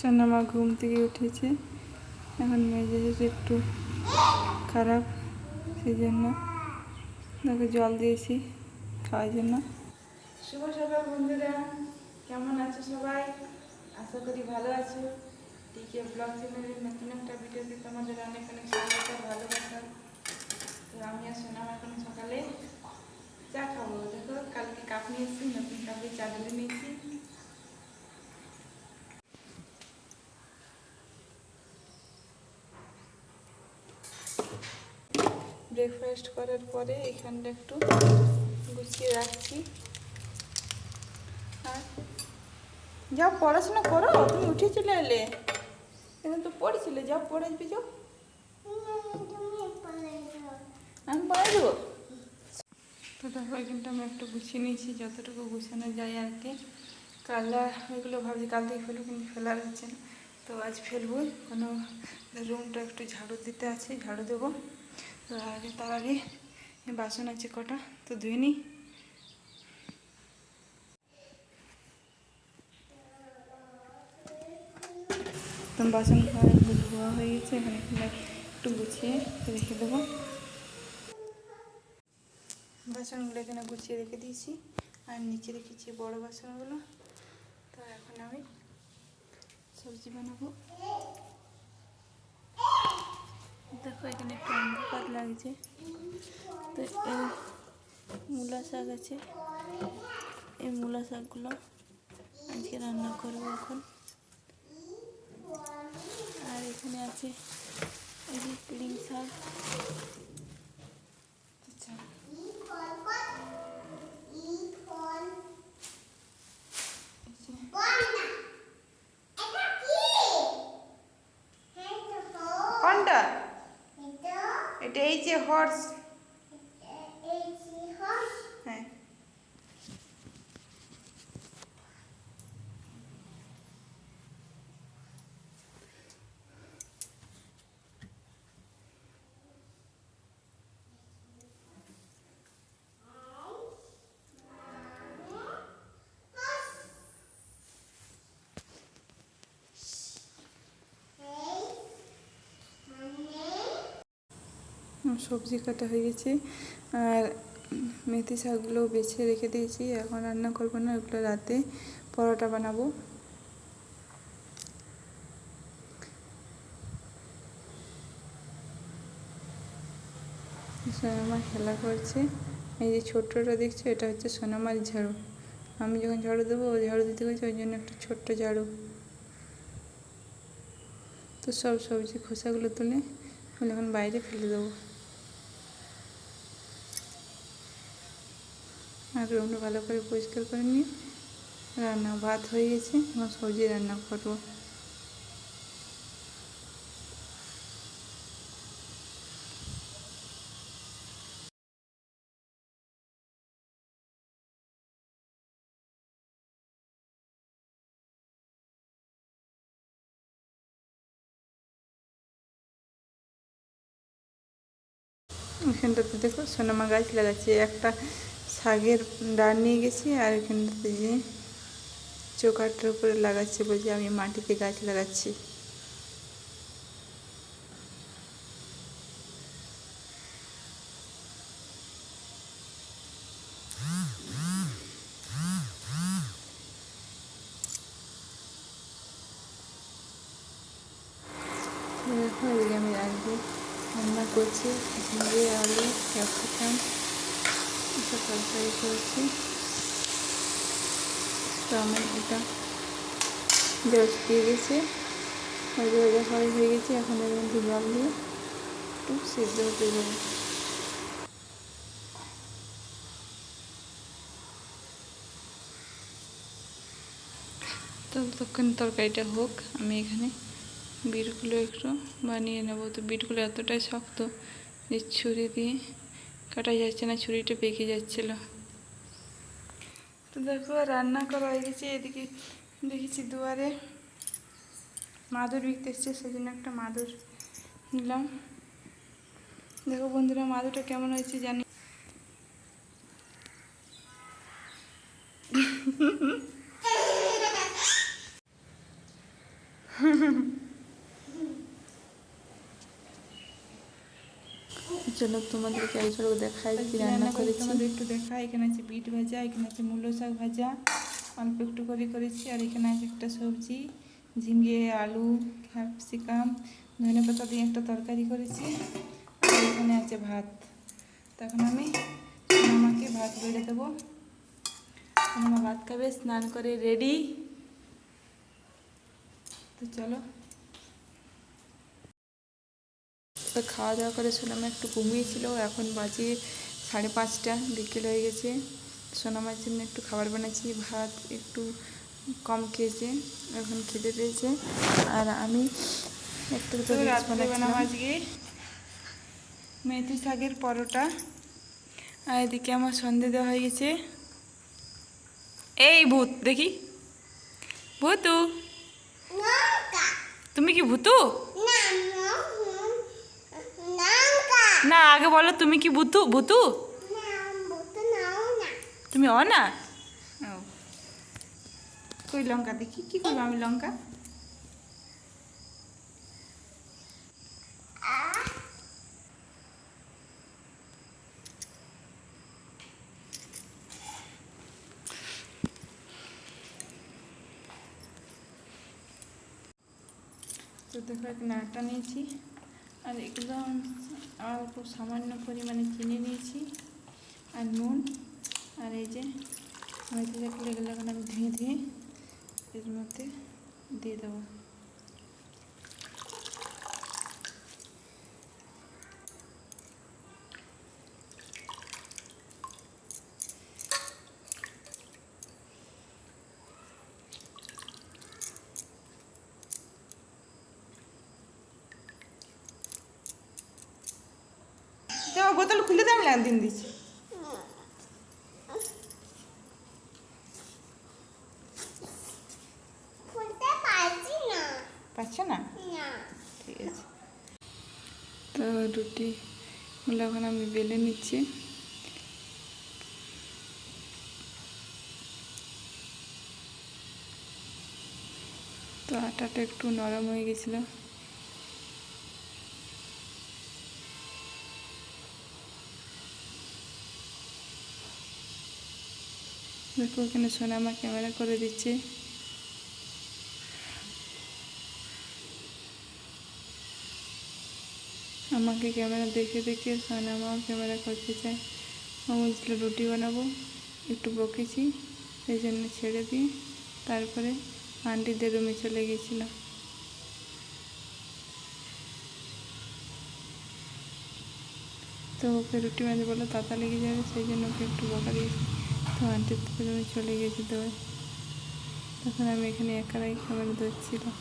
সোনামা ঘুম থেকে উঠেছে, এখন মেজাজ একটু খারাপ, সেই জন্য তাকে জল দিয়েছি খাওয়ার জন্য। শুভ সকাল বন্ধুরা, কেমন আছো সবাই? আশা করি ভালো আছো। টিকে ব্লগ চ্যানেলের নতুন একটা ভিডিওতে তোমাদের অনেক অনেক স্বাগত, ভালোবাসা। তো আমি আর সোনামা এখন সকালে চা খাবো। দেখো কালকে কাপ নিয়ে এসেছি, নতুন কাপে চা ঢেলে নিয়েছি। ব্রেকফাস্ট করার পরে এখানটা একটু গুছিয়ে রাখছি। আর যাও পড়াশোনা করো, তুমি উঠে চলে এলে, এখন তো পড়েছিলে, যাও পড়ে আসবে, যাও আমি পড়াই দেবো। তো দেখো এখানটা আমি একটু গুছিয়ে নিয়েছি, যতটুকু গুছানো যায় আর কি। কালা ওইগুলো ভাবছি কাল থেকে ফেলবো, কিন্তু ফেলার হচ্ছে না, তো আজ ফেলবো। কোনো রুমটা একটু ঝাড়ু দিতে আছে, ঝাড়ু দেবো। তো তার আগে বাসন আছে কটা, তো ধুয়ে নিই। তো বাসন ধোয়া হয়ে গেছে, এখানে একটু গুছিয়ে রেখে দেবো। বাসনগুলো এখানে গুছিয়ে রেখে দিয়েছি, আর নিচে রেখেছি বড় বাসনগুলো। তো এখন আমি সবজি বানাবো। দেখো এখানে একটু অন্ধকার লাগছে, তো এই মূলা শাক আছে, এই মূলা শাকগুলো আজকে রান্না করবো এখন। আর এখানে আছে এই যে পুঁই শাক। আচ্ছা কোনটা? এটা এই যে হর্স। হ্যাঁ সবজি কাটা হয়ে গেছে, আর মেথি শাকগুলো বেছে রেখে দিয়েছি। এখন রান্না করবো না, ওগুলো রাতে পরোটা বানাবো। সোনামা খেলা করছে, এই যে ছোট্টটা দেখছো, এটা হচ্ছে সোনামার ঝাড়ু। আমি যখন ঝাড়ু দেবো, ও ঝাড়ু দিতে গেছে, ওই জন্য একটা ছোট্ট ঝাড়ু। তো সব সবজি খোসাগুলো তুলে এখন বাইরে ফেলে দেবো। আর রুমটা ভালো করে পরিষ্কার করে নিয়ে ভাত হয়ে গেছে, এখন সবজি রান্না করবো। এখানটাতে দেখো সোনামা গাছ লাগাচ্ছে, একটা শাকের ডাল নিয়ে গেছি, আর এখানটাতে যে চৌকাঠের উপরে লাগাচ্ছে, বলছে আমি মাটিতে গাছ লাগাচ্ছি। দেখো এদিকে আমি আজকে রান্না করছি, ঝিঙে আলু ক্যাপসিকাম এসব তরকারি করছি। তো আমার এটা জল শুকিয়ে গেছে, ভাজা ভাজা হয়ে গেছে। এখন এর মধ্যে জল দিয়ে একটু সিদ্ধ হতে দেবো। ততক্ষণ তরকারিটা হোক, আমি এখানে বিটগুলো একটু বানিয়ে নেবো। তো বিটগুলো এতটাই শক্ত যে ছুরি দিয়ে কাটা যাচ্ছে না, ছুরিটা পেকে যাচ্ছিলো। তো দেখো রান্না করা হয়ে গেছে। এদিকে দেখেছি দুয়ারে মাদুর বিকতে এসছে, সেজন্য একটা মাদুর নিলাম। দেখো বন্ধুরা মাদুরটা কেমন হয়েছে জানি। চলো তোমাদেরকে এইগুলো দেখাই কি রান্না করেছি। তোমাদের একটু দেখাই, এখানে আছে বিট ভাজা, এখানে আছে মূলো শাক ভাজা অল্প একটু করে করেছি, আর এখানে আছে একটা সবজি ঝিঙে আলু ক্যাপসিকাম ধনে পাতা দিয়ে একটা তরকারি করেছি, আর এখানে আছে ভাত। তখন আমি আমাকে ভাত বেড়ে দেবো, আমার ভাত খাবে, স্নান করে রেডি। তো চলো, তো খাওয়া দাওয়া করে সোনামা একটু ঘুমিয়েছিল, এখন বাজে 5:30 বিকেল হয়ে গেছে। সোনামার জন্য একটু খাবার বানাচ্ছি, ভাত একটু কম খেয়েছে, এখন খেতে পেয়েছে। আর আমি একটু তো রাত্রে বানাবো আজকে মেথি শাকের পরোটা। আর এদিকে আমার সন্ধে দেওয়া হয়ে গেছে। এই ভূত দেখি, ভূতু তুমি কি ভূতু? না আগে বলো তুমি কি ভূতু? ভূতু তুমি না কই লঙ্কা দেখি, কি করবো আমি লঙ্কা? তো দেখো এখানে আটা নিয়েছি, আর একদম অল্প সামান্য পরিমাণে চিনি নিয়েছি, আর নুন, আর এই যে মেথি শাকগুলো এগুলো এখন আমি ধুয়ে ধুয়ে এর মধ্যে দিয়ে দেবো। বোতল খুলে দাম দিন দিচ্ছি। পারছো না? ঠিক আছে, তো রুটিগুলো এখন আমি বেলে নিচ্ছি। তো আটাটা একটু নরম হয়ে গেছিল, দেখো এখানে সোনামা ক্যামেরা করে দিচ্ছে। আমাকে ক্যামেরা দেখে দেখে সোনামাও ক্যামেরা করতে চায়। ও বলছিল রুটি বানাবো, একটু বকেছি, সেই জন্য ছেড়ে দিয়ে তারপরে আন্টিদের রুমে চলে গেছিল। তো ওকে রুটি বানাতে বললো তাতা লেগে যাবে, সেই জন্য ওকে একটু বকা দিয়েছি। তো আন্টির রুমে চলে গেছি, তো তখন আমি এখানে একাই ক্যামেরা ধরছিলাম।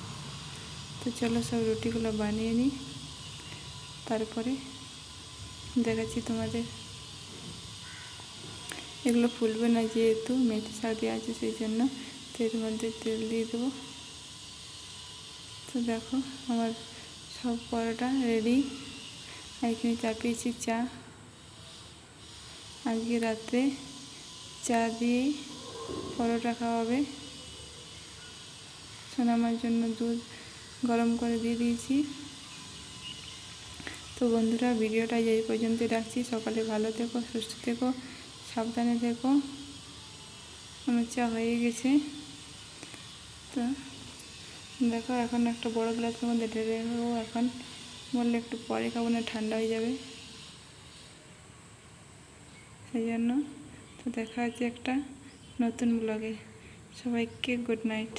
তো চলো সব রুটিগুলো বানিয়ে নিই, তারপরে দেখাচ্ছি তোমাদের। এগুলো ফুলবে না যেহেতু মেথি শাক দেওয়া আছে, সেই জন্য তো এর মধ্যে তেল দিয়ে দেবো। তো দেখো আমার সব পরোটা রেডি। এখানে চাপিয়েছি চা, আজকে রাত্রে চা দিয়ে পরোটা খাওয়াবে। সোনামার জন্য দুধ গরম করে দিয়ে দিয়েছি। তো বন্ধুরা ভিডিওটা এই পর্যন্ত রাখছি। সকালে ভালো থেকো, সুস্থ থেকো, সাবধানে থেকো। আমার চা হয়ে গেছে। তো দেখো এখন একটা বড় গ্লাসের মধ্যে ঢেলে নেবো, এখন বললে একটু পরে খাবো না, ঠান্ডা হয়ে যাবে, সেই জন্য। তো দেখা হচ্ছে একটা নতুন ব্লগে। সবাইকে গুড নাইট।